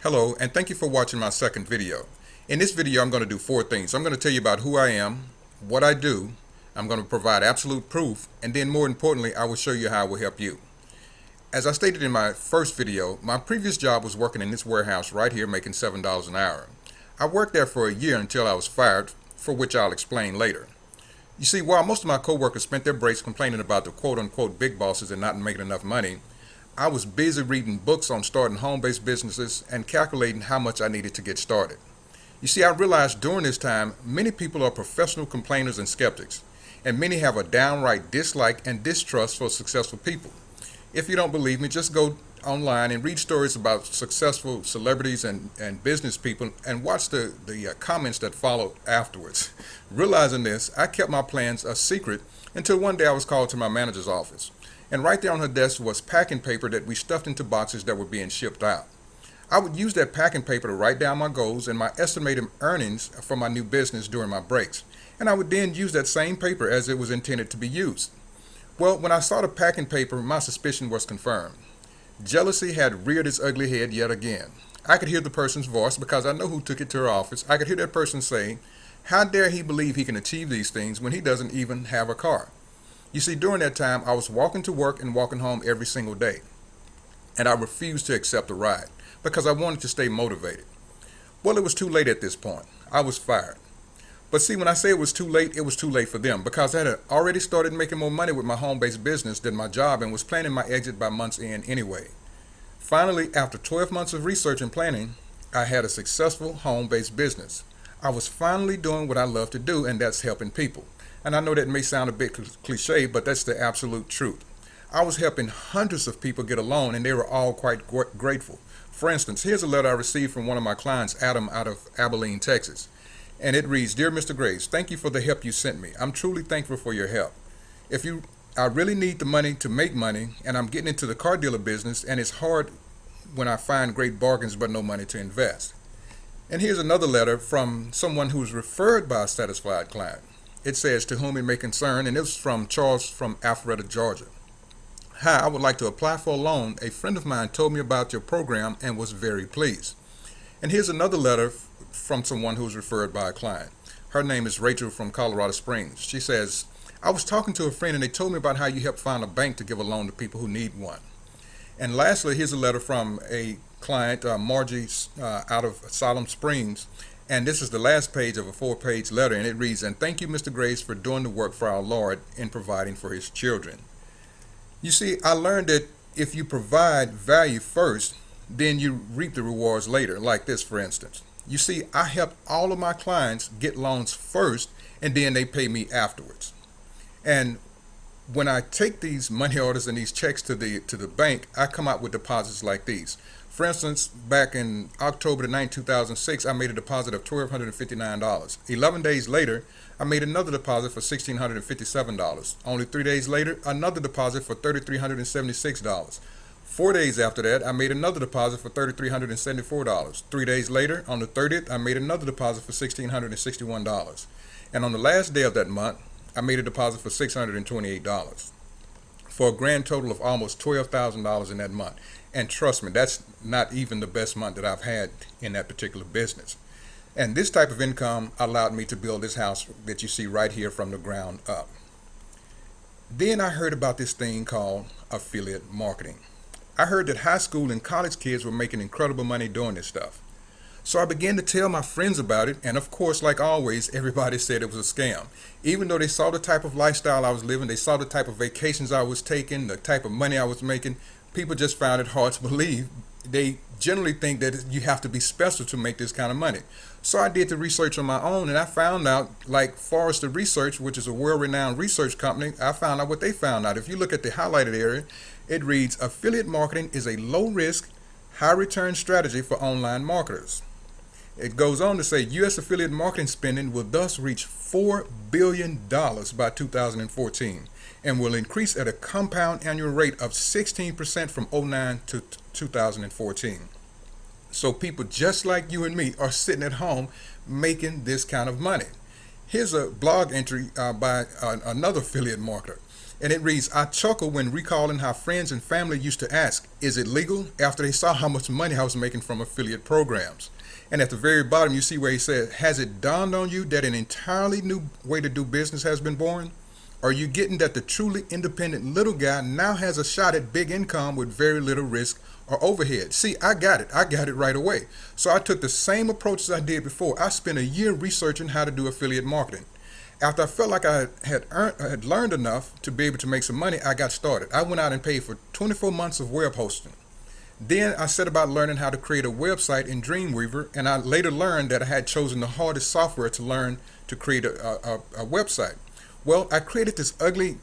Hello, and thank you for watching my second video. In this video, I'm going to do four things. I'm going to tell you about who I am, what I do, I'm going to provide absolute proof, and then more importantly, I will show you how it will help you. As I stated in my first video, my previous job was working in this warehouse right here making $7 an hour. I worked there for a year until I was fired, for which I'll explain later. You see, while most of my coworkers spent their breaks complaining about the quote-unquote big bosses and not making enough money, I was busy reading books on starting home-based businesses and calculating how much I needed to get started. You see, I realized during this time, many people are professional complainers and skeptics, and many have a downright dislike and distrust for successful people. If you don't believe me, just go online and read stories about successful celebrities and business people and watch the comments that followed afterwards. Realizing this, I kept my plans a secret until one day I was called to my manager's office. And right there on her desk was packing paper that we stuffed into boxes that were being shipped out. I would use that packing paper to write down my goals and my estimated earnings for my new business during my breaks. And I would then use that same paper as it was intended to be used. Well, when I saw the packing paper, my suspicion was confirmed. Jealousy had reared its ugly head yet again. I could hear the person's voice because I know who took it to her office. I could hear that person say, "How dare he believe he can achieve these things when he doesn't even have a car?" You see, during that time, I was walking to work and walking home every single day. And I refused to accept a ride because I wanted to stay motivated. Well, it was too late at this point. I was fired. But see, when I say it was too late for them because I had already started making more money with my home-based business than my job and was planning my exit by month's end anyway. Finally, after 12 months of research and planning, I had a successful home-based business. I was finally doing what I love to do, and that's helping people. And I know that may sound a bit cliche, but that's the absolute truth. I was helping hundreds of people get a loan, and they were all quite grateful. For instance, here's a letter I received from one of my clients, Adam, out of Abilene, Texas. And it reads, "Dear Mr. Graves, thank you for the help you sent me. I'm truly thankful for your help. I really need the money to make money, and I'm getting into the car dealer business, and it's hard when I find great bargains but no money to invest." And here's another letter from someone who was referred by a satisfied client. It says, "To whom it may concern," and it was from Charles from Alpharetta, Georgia. "Hi, I would like to apply for a loan. A friend of mine told me about your program and was very pleased." And here's another letter from someone who was referred by a client. Her name is Rachel from Colorado Springs. She says, "I was talking to a friend and they told me about how you help find a bank to give a loan to people who need one." And lastly, here's a letter from a client, Margie, out of Siloam Springs. And this is the last page of a 4-page letter, and it reads, "And thank you, Mr. Graves, for doing the work for our Lord in providing for his children." You see, I learned that if you provide value first, then you reap the rewards later, like this, for instance. You see, I help all of my clients get loans first, and then they pay me afterwards. And when I take these money orders and these checks to the bank, I come out with deposits like these. For instance, back in October 9, 2006, I made a deposit of $1,259. 11 days later, I made another deposit for $1,657. Only 3 days later, another deposit for $3,376. 4 days after that, I made another deposit for $3,374. 3 days later, on the 30th, I made another deposit for $1,661. And on the last day of that month, I made a deposit for $628, for a grand total of almost $12,000 in that month. And trust me, that's not even the best month that I've had in that particular business. And this type of income allowed me to build this house that you see right here from the ground up. Then I heard about this thing called affiliate marketing. I heard that high school and college kids were making incredible money doing this stuff. So I began to tell my friends about it, and of course, like always, everybody said it was a scam. Even though they saw the type of lifestyle I was living, they saw the type of vacations I was taking, the type of money I was making, people just found it hard to believe. They generally think that you have to be special to make this kind of money. So I did the research on my own, and I found out, like Forrester Research, which is a world-renowned research company, I found out what they found out. If you look at the highlighted area, it reads, "Affiliate marketing is a low-risk, high-return strategy for online marketers." It goes on to say U.S. affiliate marketing spending will thus reach $4 billion by 2014 and will increase at a compound annual rate of 16% from 2009 to 2014. So people just like you and me are sitting at home making this kind of money. Here's a blog entry by another affiliate marketer. And it reads, I chuckle when recalling how friends and family used to ask, is it legal? After they saw how much money I was making from affiliate programs. And at the very bottom, you see where he said, has it dawned on you that an entirely new way to do business has been born? Are you getting that the truly independent little guy now has a shot at big income with very little risk or overhead? See, I got it. I got it right away. So I took the same approach as I did before. I spent a year researching how to do affiliate marketing. After I felt like I had learned enough to be able to make some money, I got started. I went out and paid for 24 months of web hosting. Then I set about learning how to create a website in Dreamweaver, and I later learned that I had chosen the hardest software to learn to create a website. Well, I created this ugly,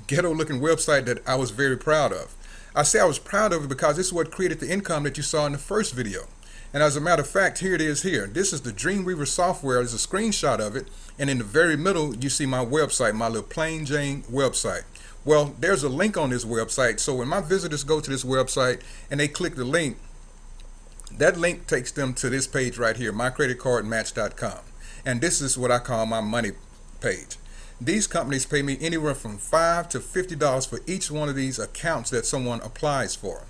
ghetto-looking website that I was very proud of. I say I was proud of it because this is what created the income that you saw in the first video. And as a matter of fact, here it is here. This is the Dreamweaver software. There's a screenshot of it. And in the very middle, you see my website, my little plain Jane website. Well, there's a link on this website. So when my visitors go to this website and they click the link, that link takes them to this page right here, mycreditcardmatch.com. And this is what I call my money page. These companies pay me anywhere from $5 to $50 for each one of these accounts that someone applies for.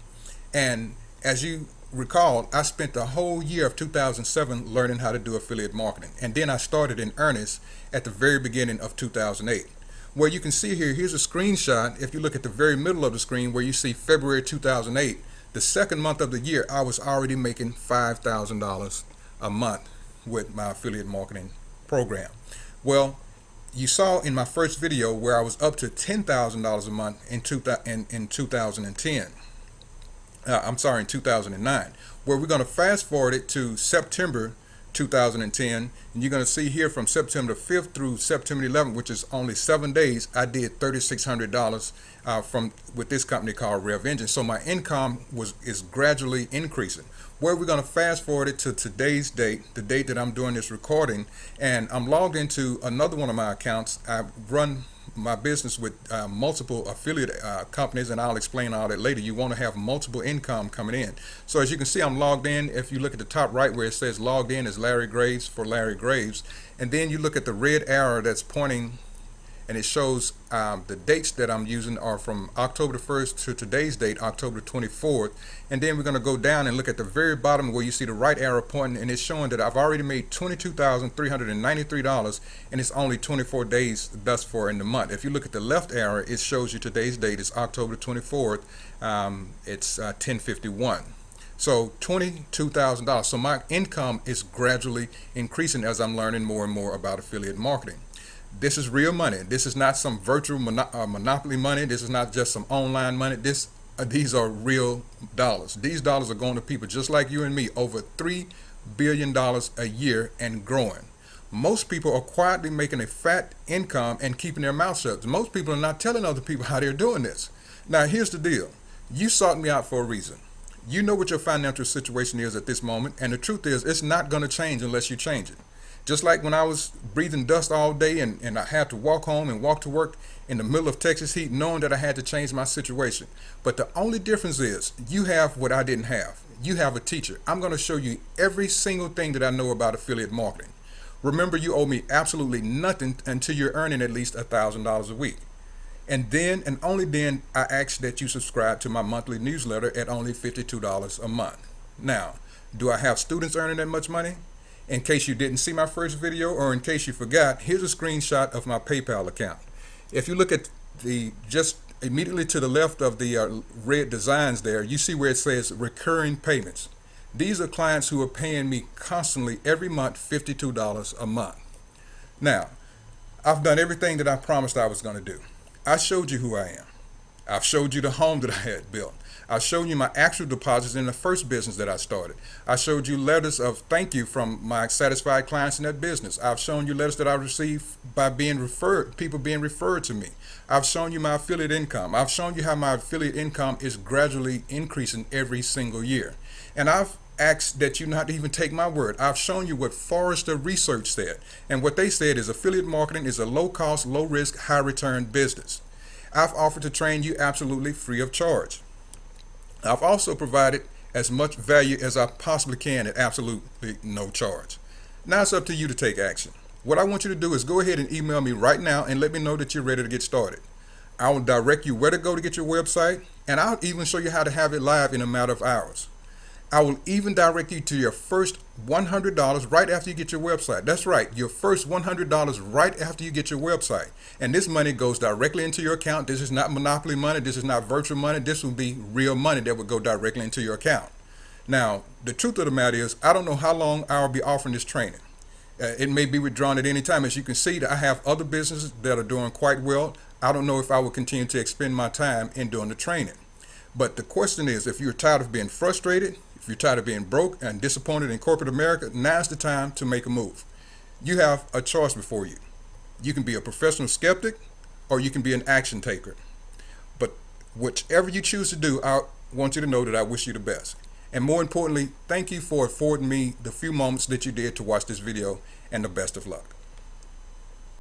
And as you recall, I spent the whole year of 2007 learning how to do affiliate marketing. And then I started in earnest at the very beginning of 2008. Where you can see here, here's a screenshot. If you look at the very middle of the screen where you see February 2008, the second month of the year, I was already making $5,000 a month with my affiliate marketing program. Well, you saw in my first video where I was up to $10,000 a month in 2010. I'm sorry, in 2009, where we're going to fast forward it to September 2010, and you're going to see here from September 5th through September 11th, which is only 7 days, I did $3,600 with this company called Rev Engine. So my income is gradually increasing. Where we're going to fast forward it to today's date, the date that I'm doing this recording, and I'm logged into another one of my accounts. I run my business with multiple affiliate companies, and I'll explain all that later. You want to have multiple income coming in. So as you can see, I'm logged in. If you look at the top right where it says logged in as Larry Graves for Larry Graves, and then you look at the red arrow that's pointing, and it shows the dates that I'm using are from October the 1st to today's date, October the 24th. And then we're going to go down and look at the very bottom where you see the right arrow pointing, and it's showing that I've already made $22,393, and it's only 24 days thus far in the month. If you look at the left arrow, it shows you today's date is October the 24th. It's 10:51. So $22,000. So my income is gradually increasing as I'm learning more and more about affiliate marketing. This is real money. This is not some virtual monopoly money. This is not just some online money. These are real dollars. These dollars are going to people just like you and me, over $3 billion a year and growing. Most people are quietly making a fat income and keeping their mouth shut. Most people are not telling other people how they're doing this. Now, here's the deal. You sought me out for a reason. You know what your financial situation is at this moment, and the truth is it's not going to change unless you change it. Just like when I was breathing dust all day and I had to walk home and walk to work in the middle of Texas heat, knowing that I had to change my situation. But the only difference is you have what I didn't have. You have a teacher. I'm going to show you every single thing that I know about affiliate marketing. Remember, you owe me absolutely nothing until you're earning at least $1,000 a week. And then and only then I ask that you subscribe to my monthly newsletter at only $52 a month. Now, do I have students earning that much money? In case you didn't see my first video, or in case you forgot, here's a screenshot of my PayPal account. If you look at just immediately to the left of the red designs there, you see where it says recurring payments. These are clients who are paying me constantly every month $52 a month. Now, I've done everything that I promised I was going to do. I showed you who I am. I've showed you the home that I had built. I showed you my actual deposits in the first business that I started. I showed you letters of thank you from my satisfied clients in that business. I've shown you letters that I received by being referred, people being referred to me. I've shown you my affiliate income. I've shown you how my affiliate income is gradually increasing every single year. And I've asked that you not even take my word. I've shown you what Forrester Research said. And what they said is affiliate marketing is a low-cost, low-risk, high-return business. I've offered to train you absolutely free of charge. I've also provided as much value as I possibly can at absolutely no charge. Now it's up to you to take action. What I want you to do is go ahead and email me right now and let me know that you're ready to get started. I will direct you where to go to get your website, and I'll even show you how to have it live in a matter of hours. I will even direct you to your first $100 right after you get your website. That's right, your first $100 right after you get your website. And this money goes directly into your account. This is not monopoly money. This is not virtual money. This will be real money that will go directly into your account. Now, the truth of the matter is, I don't know how long I'll be offering this training. It may be withdrawn at any time. As you can see, I have other businesses that are doing quite well. I don't know if I will continue to expend my time in doing the training. But the question is, if you're tired of being frustrated, if you're tired of being broke and disappointed in corporate America, now's the time to make a move. You have a choice before you. You can be a professional skeptic or you can be an action taker. But whichever you choose to do, I want you to know that I wish you the best. And more importantly, thank you for affording me the few moments that you did to watch this video, and the best of luck.